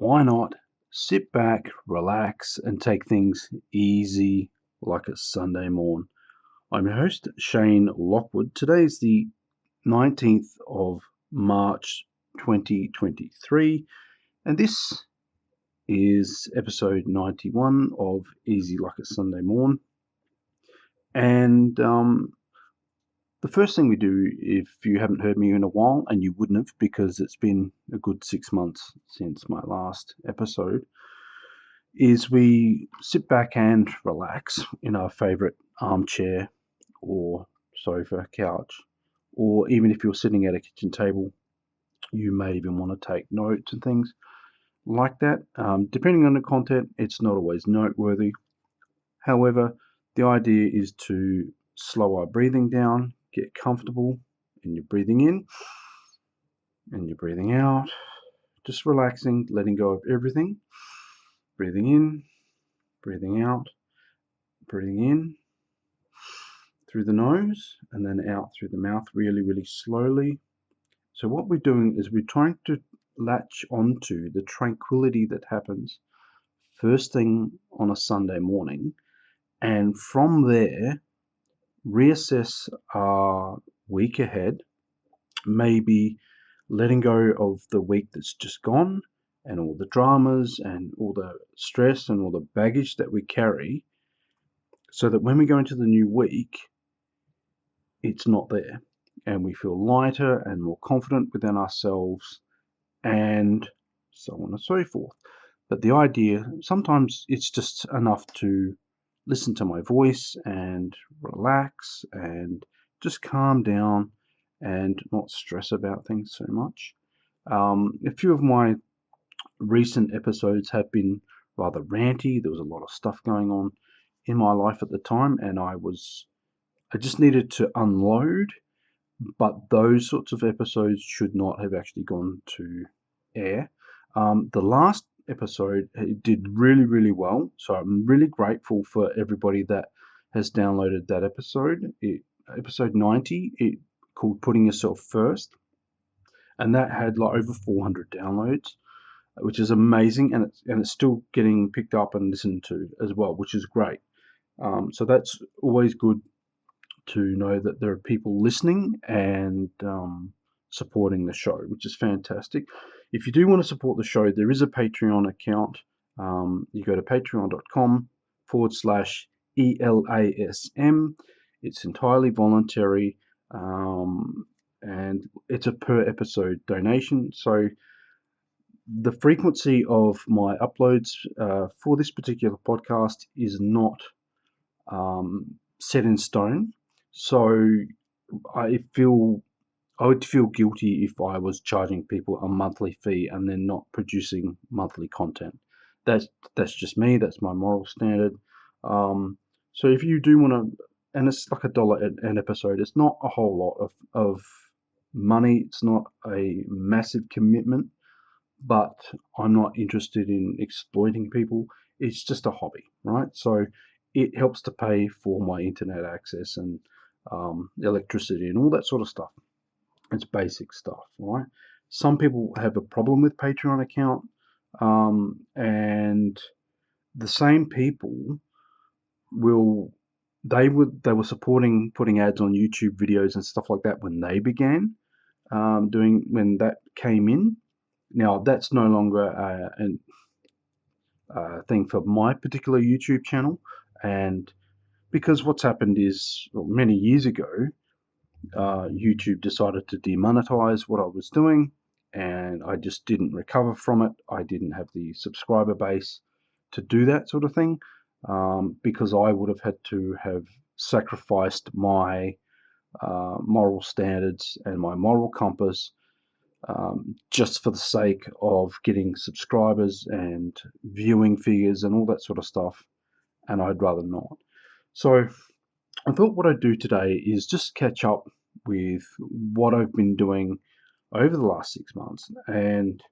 Why not sit back, relax, and take things easy like a Sunday morn? I'm your host, Shane Lockwood. Today is the 19th of March 2023, and this is episode 91 of Easy Like a Sunday Morn. And the first thing we do, if you haven't heard me in a while, and you wouldn't have because it's been a good 6 months since my last episode, is we sit back and relax in our favorite armchair or sofa, couch, or even if you're sitting at a kitchen table, you may even want to take notes and things like that. Depending on the content, it's not always noteworthy. However, the idea is to slow our breathing down, get comfortable, and you're breathing in and you're breathing out, just relaxing, letting go of everything, breathing in, breathing out, breathing in through the nose and then out through the mouth really, really slowly. So what we're doing is we're trying to latch onto the tranquility that happens first thing on a Sunday morning, and from there reassess our week ahead, maybe letting go of the week that's just gone and all the dramas and all the stress and all the baggage that we carry, so that when we go into the new week, it's not there and we feel lighter and more confident within ourselves and so on and so forth. But the idea, sometimes it's just enough to listen to my voice and relax and just calm down and not stress about things so much. A few of my recent episodes have been rather ranty. There was a lot of stuff going on in my life at the time, and I just needed to unload, but those sorts of episodes should not have actually gone to air. The last episode did really, really well, so I'm really grateful for everybody that has downloaded that episode. Episode 90, called Putting Yourself First, and that had like over 400 downloads, which is amazing, and it's still getting picked up and listened to as well, which is great. So that's always good to know that there are people listening and supporting the show, which is fantastic. If you do want to support the show, there is a Patreon account. You go to patreon.com/ELASM. It's entirely voluntary, and it's a per episode donation. So the frequency of my uploads for this particular podcast is not set in stone. So I would feel guilty if I was charging people a monthly fee and then not producing monthly content. That's just me. That's my moral standard. So if you do want to, and it's like $1 an episode. It's not a whole lot of money. It's not a massive commitment, but I'm not interested in exploiting people. It's just a hobby, right? So it helps to pay for my internet access and electricity and all that sort of stuff. It's basic stuff, right? Some people have a problem with Patreon account, and the same people will they were supporting putting ads on YouTube videos and stuff like that when they began doing when that came in. Now that's no longer a thing for my particular YouTube channel, and because what's happened is, well, many years ago, YouTube decided to demonetize what I was doing, and I just didn't recover from it. I didn't have the subscriber base to do that sort of thing, because I would have had to have sacrificed my moral standards and my moral compass, just for the sake of getting subscribers and viewing figures and all that sort of stuff, and I'd rather not. So I thought what I'd do today is just catch up with what I've been doing over the last 6 months, and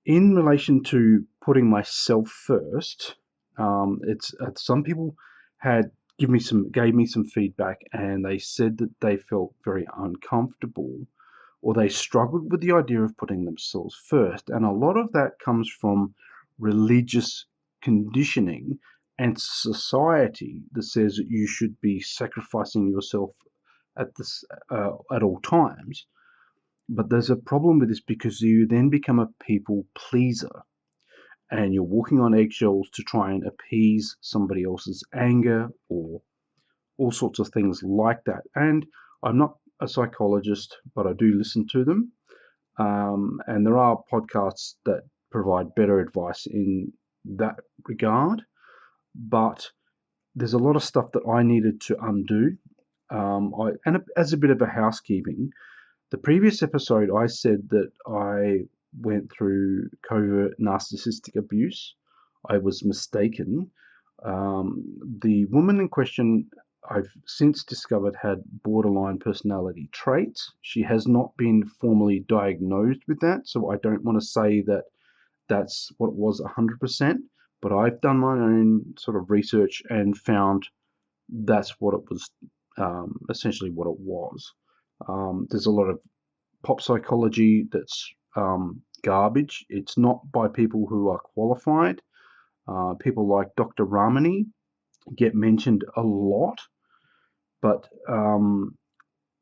in relation to putting myself first. It's some people had gave me some feedback, and they said that they felt very uncomfortable or they struggled with the idea of putting themselves first. And a lot of that comes from religious conditioning and society that says that you should be sacrificing yourself at all times. But there's a problem with this because you then become a people pleaser and you're walking on eggshells to try and appease somebody else's anger or all sorts of things like that. And I'm not a psychologist, but I do listen to them. And there are podcasts that provide better advice in that regard. But there's a lot of stuff that I needed to undo. As a bit of a housekeeping, the previous episode I said that I went through covert narcissistic abuse. I was mistaken. The woman in question I've since discovered had borderline personality traits. She has not been formally diagnosed with that, so I don't want to say that that's what it was 100%, but I've done my own sort of research and found that's what it was, essentially what it was. There's a lot of pop psychology that's garbage. It's not by people who are qualified. People like Dr. Ramani get mentioned a lot, but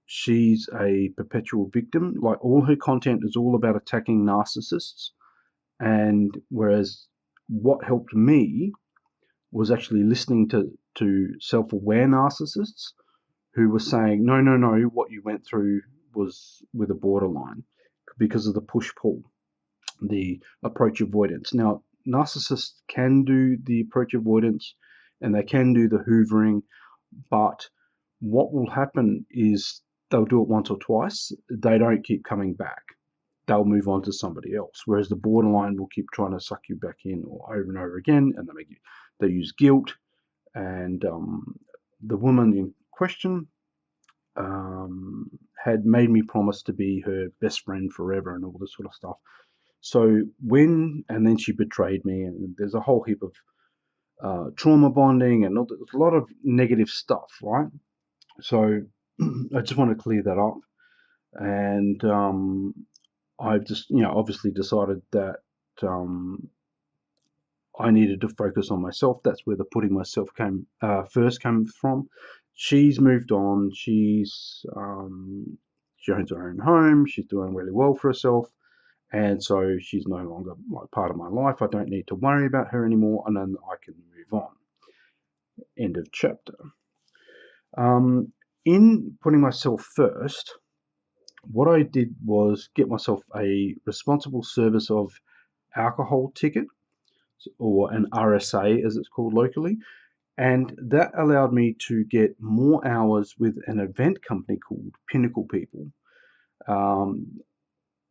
she's a perpetual victim. Like, all her content is all about attacking narcissists. And whereas what helped me was actually listening to self-aware narcissists who were saying, no, no, no, what you went through was with a borderline because of the push-pull, the approach avoidance. Now, narcissists can do the approach avoidance and they can do the hoovering, but what will happen is they'll do it once or twice. They don't keep coming back. They'll move on to somebody else. Whereas the borderline will keep trying to suck you back in or over and over again, and they use guilt. And the woman in question had made me promise to be her best friend forever and all this sort of stuff. So and then she betrayed me, and there's a whole heap of trauma bonding and a lot of negative stuff, right? So I just want to clear that up. And I've just, obviously decided that I needed to focus on myself. That's where the putting myself first came from. She's moved on. She owns her own home. She's doing really well for herself. And so she's no longer like part of my life. I don't need to worry about her anymore, and then I can move on. End of chapter. In putting myself first, what I did was get myself a responsible service of alcohol ticket, or an RSA as it's called locally, and that allowed me to get more hours with an event company called Pinnacle People.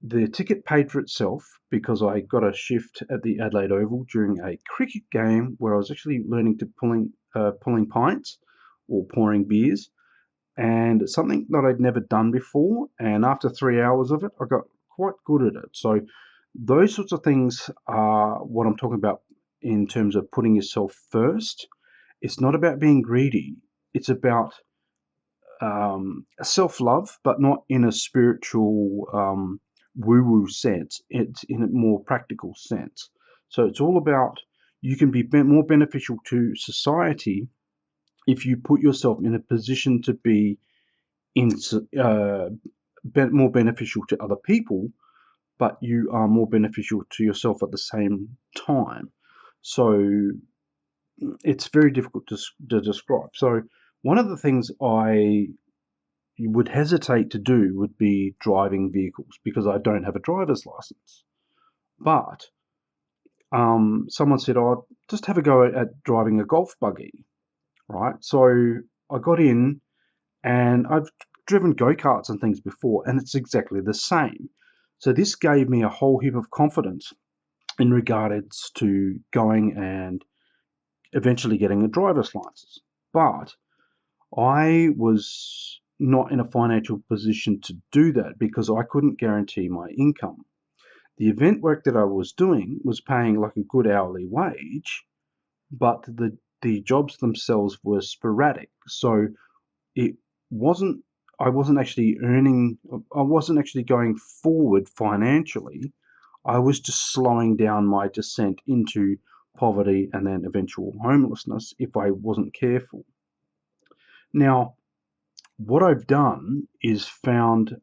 The ticket paid for itself because I got a shift at the Adelaide Oval during a cricket game where I was actually learning to pulling pints or pouring beers, and it's something that I'd never done before. And after 3 hours of it, I got quite good at it. So those sorts of things are what I'm talking about in terms of putting yourself first. It's not about being greedy. It's about self-love, but not in a spiritual woo-woo sense. It's in a more practical sense. So it's all about, you can be more beneficial to society if you put yourself in a position to be more beneficial to other people, but you are more beneficial to yourself at the same time. So it's very difficult to describe. So one of the things I would hesitate to do would be driving vehicles because I don't have a driver's license. But someone said, "Oh, just have a go at driving a golf buggy," right? So I got in, and I've driven go-karts and things before, and it's exactly the same. So this gave me a whole heap of confidence in regards to going and eventually getting a driver's license. But I was not in a financial position to do that because I couldn't guarantee my income. The event work that I was doing was paying like a good hourly wage, but the jobs themselves were sporadic. So it wasn't I wasn't actually going forward financially. I was just slowing down my descent into poverty and then eventual homelessness if I wasn't careful. Now, what I've done is found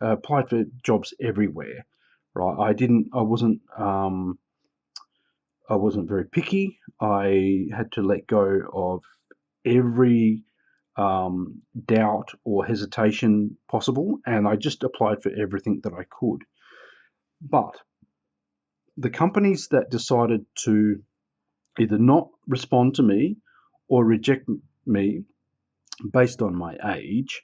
applied for jobs everywhere, right? I wasn't very picky. I had to let go of every doubt or hesitation possible, and I just applied for everything that I could. But the companies that decided to either not respond to me or reject me based on my age,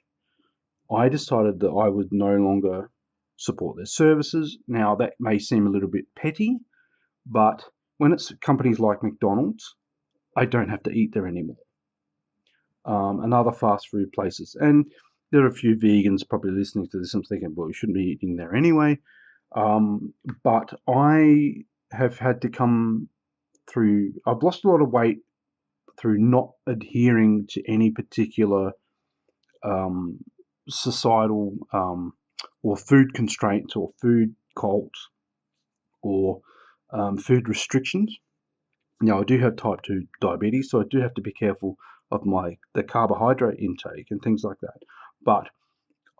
I decided that I would no longer support their services. Now, that may seem a little bit petty, but when it's companies like McDonald's, I don't have to eat there anymore. And other fast food places. And there are a few vegans probably listening to this and thinking, well, you shouldn't be eating there anyway. But I have had to I've lost a lot of weight through not adhering to any particular um, societal or food constraints or food cults or food restrictions. Now, I do have type 2 diabetes, so I do have to be careful of the carbohydrate intake and things like that. But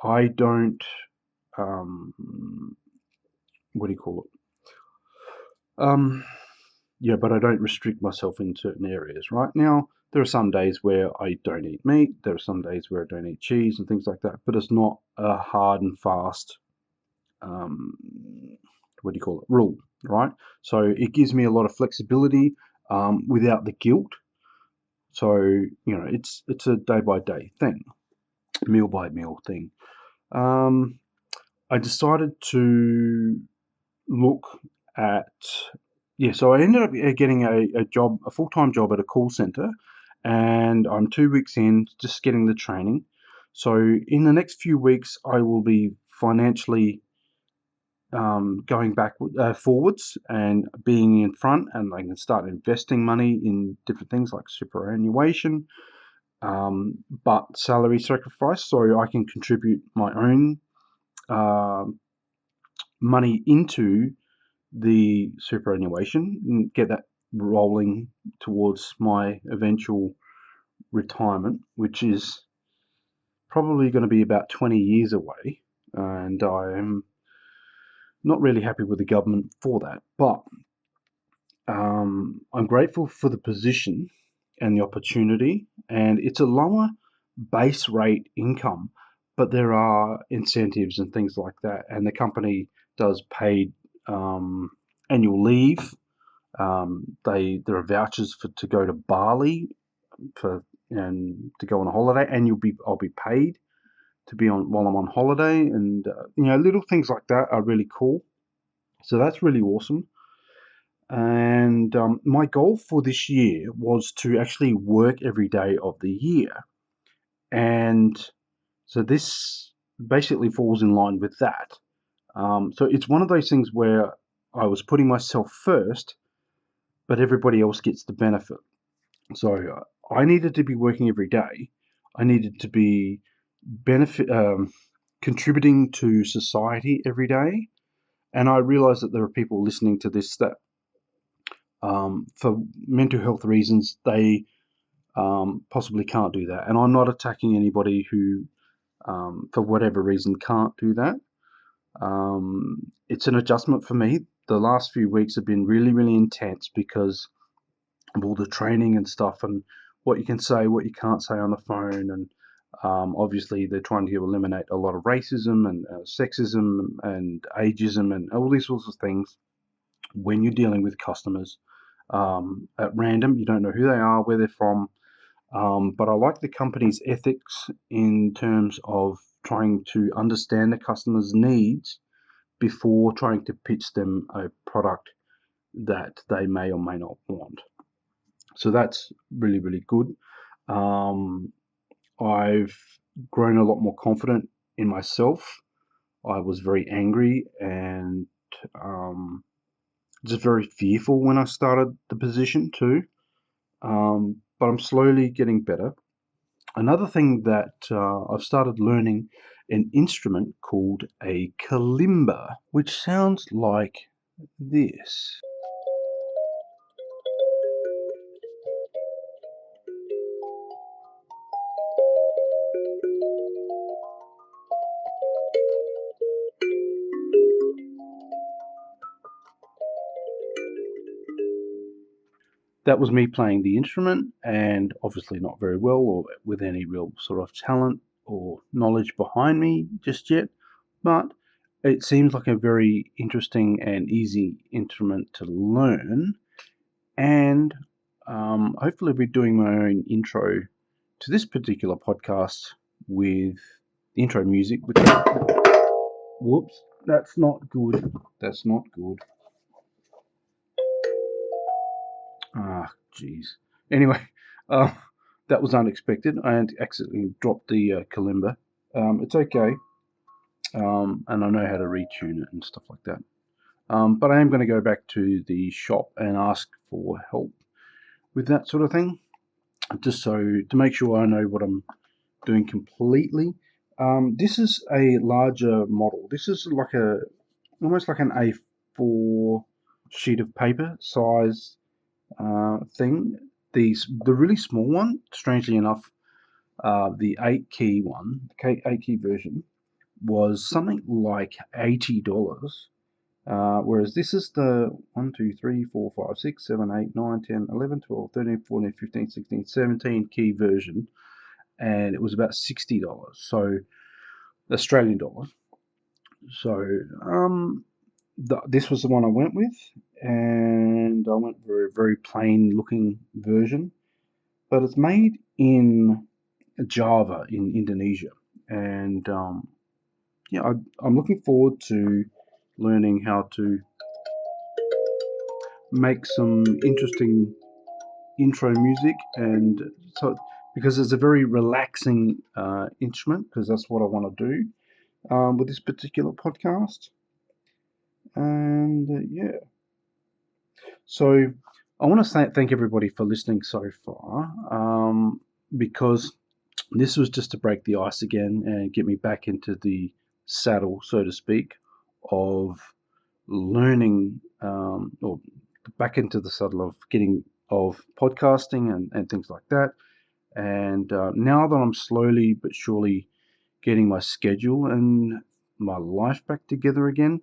I don't, what do you call it? Yeah, but I don't restrict myself in certain areas. Right now, there are some days where I don't eat meat. There are some days where I don't eat cheese and things like that. But it's not a hard and fast, um, what do you call it, rule, right? So it gives me a lot of flexibility without the guilt. So it's a day by day thing, meal by meal thing. Um, I decided to look at so I ended up getting a job, a full-time job at a call center, and I'm 2 weeks in, just getting the training. So in the next few weeks, I will be financially going forwards and being in front, and I can start investing money in different things like superannuation, but salary sacrifice, so I can contribute my own uh, money into the superannuation and get that rolling towards my eventual retirement, which is probably going to be about 20 years away. And I'm not really happy with the government for that. But I'm grateful for the position and the opportunity, and it's a lower base rate income, but there are incentives and things like that. And the company does paid annual leave. There are vouchers to go to Bali and to go on a holiday, and I'll be paid to be on while I'm on holiday, and little things like that are really cool. So that's really awesome. And my goal for this year was to actually work every day of the year, and so this basically falls in line with that. So it's one of those things where I was putting myself first, but everybody else gets the benefit. So I needed to be working every day. I needed to be benefit contributing to society every day. And I realized that there are people listening to this that, for mental health reasons, they possibly can't do that. And I'm not attacking anybody who, for whatever reason, can't do that. It's an adjustment for me. The last few weeks have been really, really intense because of all the training and stuff, and what you can say, what you can't say on the phone, and obviously they're trying to eliminate a lot of racism and sexism and ageism and all these sorts of things when you're dealing with customers at random. You don't know who they are, where they're from, but I like the company's ethics in terms of trying to understand the customer's needs before trying to pitch them a product that they may or may not want. So that's really, really good. Um, I've grown a lot more confident in myself. I was very angry and just very fearful when I started the position too. But I'm slowly getting better. Another thing that I've started learning an instrument called a kalimba, which sounds like this. That was me playing the instrument, and obviously not very well or with any real sort of talent or knowledge behind me just yet, but it seems like a very interesting and easy instrument to learn. And hopefully, I'll be doing my own intro to this particular podcast with the intro music. Whoops, that's not good. That's not good. Ah, jeez. Anyway, uh, that was unexpected. I accidentally dropped the kalimba. It's okay, and I know how to retune it and stuff like that. But I am going to go back to the shop and ask for help with that sort of thing, just so to make sure I know what I'm doing completely. This is a larger model. This is like almost like an A4 sheet of paper size thing. The really small one, strangely enough, the 8 key one, the 8 key version, was something like $80. Whereas this is the 1, 2, 3, 4, 5, 6, 7, 8, 9, 10, 11, 12, 13, 14, 15, 16, 17 key version, and it was about $60. So Australian dollars. So this was the one I went with, and I went for a very plain looking version, but it's made in Java in Indonesia, and yeah, I'm looking forward to learning how to make some interesting intro music, and so because it's a very relaxing instrument, because that's what I want to do with this particular podcast. And yeah, so I want to thank everybody for listening so far, because this was just to break the ice again and get me back into the saddle, so to speak, of learning, or back into the saddle of podcasting and things like that. And now that I'm slowly but surely getting my schedule and my life back together again,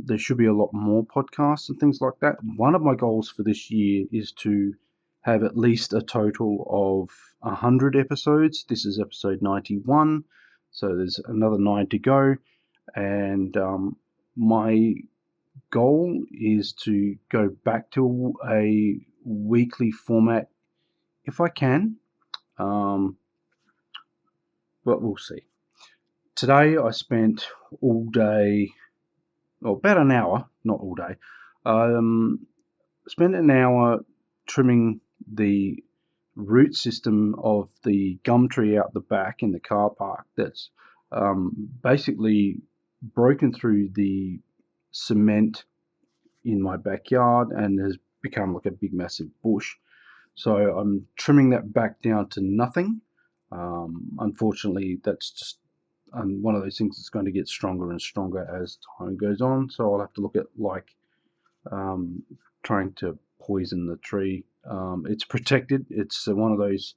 there should be a lot more podcasts and things like that. One of my goals for this year is to have at least a total of 100 episodes. This is episode 91, so there's another 9 to go. And my goal is to go back to a weekly format if I can, but we'll see. Today I spent all day, or about an hour, not all day, spent an hour trimming the root system of the gum tree out the back in the car park that's basically broken through the cement in my backyard and has become like a big massive bush. So I'm trimming that back down to nothing. Unfortunately, that's just one of those things that's going to get stronger and stronger as time goes on. So I'll have to look at like trying to poison the tree. It's protected. It's one of those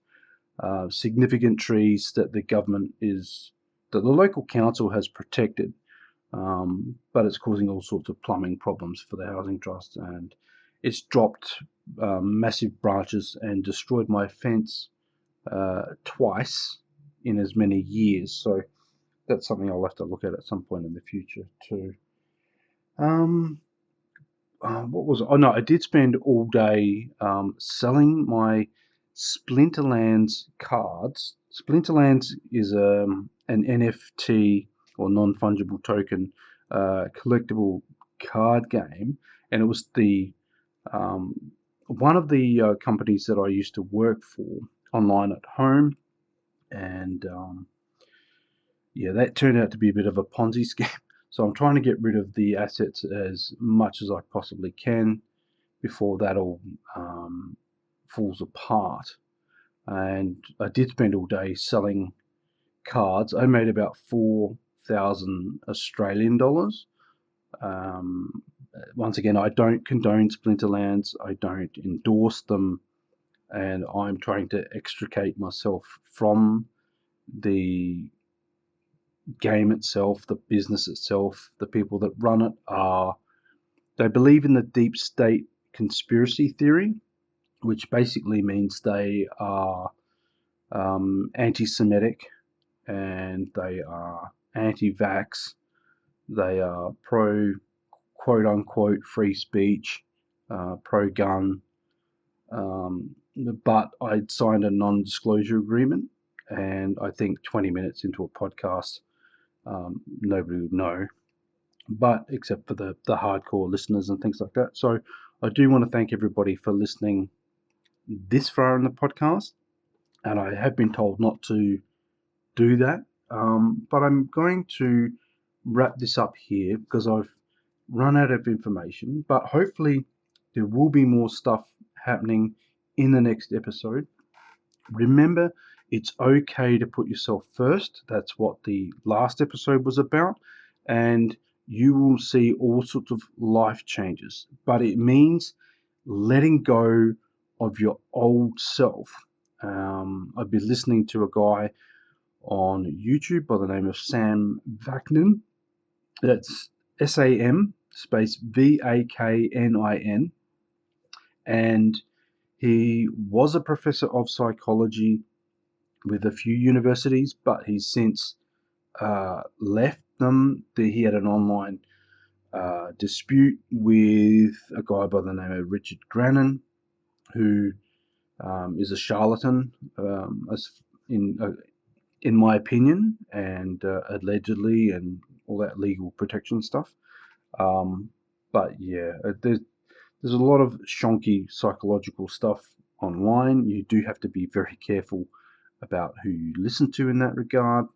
significant trees that that the local council has protected, but it's causing all sorts of plumbing problems for the housing trust, and it's dropped massive branches and destroyed my fence twice in as many years. So that's something I'll have to look at some point in the future too. What was it? Oh no, I did spend all day selling my Splinterlands cards. Splinterlands is an NFT or non-fungible token collectible card game, and it was the one of the companies that I used to work for online at home, and yeah, that turned out to be a bit of a Ponzi scheme. So I'm trying to get rid of the assets as much as I possibly can before that all falls apart. and I did spend all day selling cards. I made about 4,000 Australian dollars. Um, Once again, I don't condone Splinterlands. I don't endorse them, and I'm trying to extricate myself from the game itself, the business itself. The people that run it they believe in the deep state conspiracy theory, which basically means they are anti-Semitic, and they are anti-vax. They are pro quote unquote free speech, pro gun. But I'd signed a non-disclosure agreement, and I think 20 minutes into a podcast, nobody would know, but except for the hardcore listeners and things like that. So I do want to thank everybody for listening this far in the podcast, and I have been told not to do that, but I'm going to wrap this up here because I've run out of information, but hopefully there will be more stuff happening in the next episode. Remember, it's okay to put yourself first. That's what the last episode was about, and you will see all sorts of life changes, but it means letting go of your old self. I've been listening to a guy on YouTube by the name of Sam Vaknin. That's SAM space VAKNIN, and he was a professor of psychology with a few universities, but he's since left them. He had an online dispute with a guy by the name of Richard Grannon, who is a charlatan, in my opinion, and allegedly, and all that legal protection stuff. But yeah, there's a lot of shonky psychological stuff online. You do have to be very careful about who you listen to in that regard,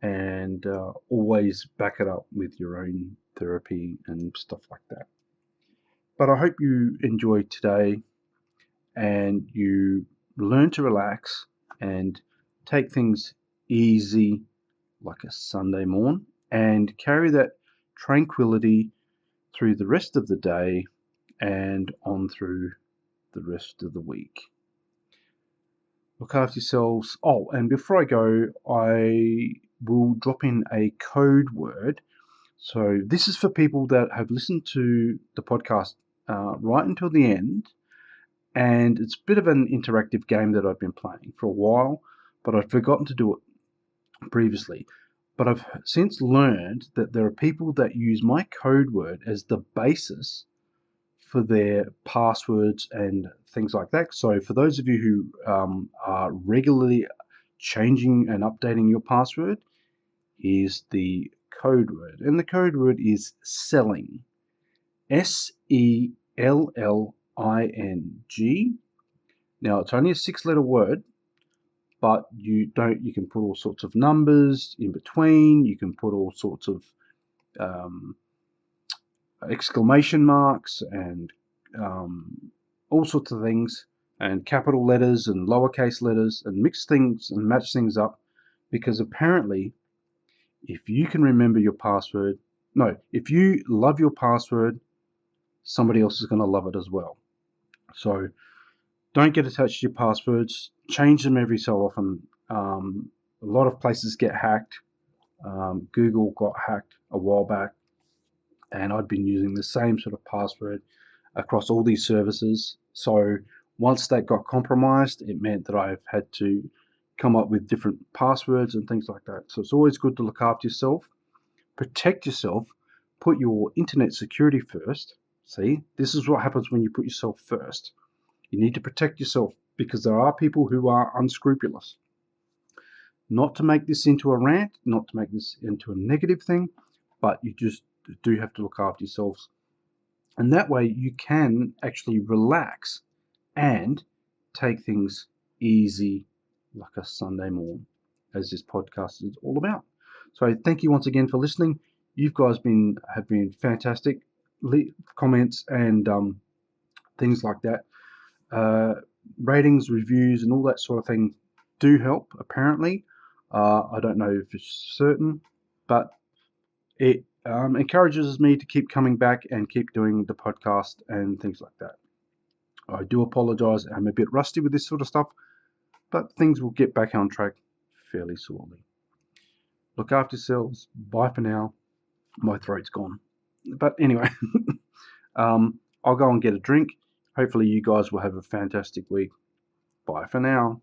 and always back it up with your own therapy and stuff like that. But I hope you enjoyed today and you learn to relax and take things easy like a Sunday morn, and carry that tranquility through the rest of the day and on through the rest of the week. Look after yourselves. Oh, and before I go, I will drop in a code word. So this is for people that have listened to the podcast right until the end, and it's a bit of an interactive game that I've been playing for a while, but I'd forgotten to do it previously. But I've since learned that there are people that use my code word as the basis for their passwords and things like that. So for those of you who are regularly changing and updating your password, here's the code word. And the code word is selling. SELLING. Now it's only a 6-letter word, but you can put all sorts of numbers in between. You can put all sorts of exclamation marks and all sorts of things, and capital letters and lowercase letters, and mix things and match things up, because apparently if you can remember your password, if you love your password, somebody else is going to love it as well. So don't get attached to your passwords. Change them every so often. A lot of places get hacked. Google got hacked a while back, and I'd been using the same sort of password across all these services. So once that got compromised, it meant that I've had to come up with different passwords and things like that. So it's always good to look after yourself, protect yourself, put your internet security first. See, this is what happens when you put yourself first. You need to protect yourself, because there are people who are unscrupulous. Not to make this into a rant, not to make this into a negative thing, but you just do have to look after yourselves. And that way you can actually relax and take things easy like a Sunday morning, as this podcast is all about. So thank you once again for listening. You guys have been fantastic. Leave comments and things like that. ratings, reviews, and all that sort of thing do help, apparently. I don't know if it's certain, but it encourages me to keep coming back and keep doing the podcast and things like that. I do apologize. I'm a bit rusty with this sort of stuff, but things will get back on track fairly shortly. Look after yourselves. Bye for now. My throat's gone. But anyway, I'll go and get a drink. Hopefully you guys will have a fantastic week. Bye for now.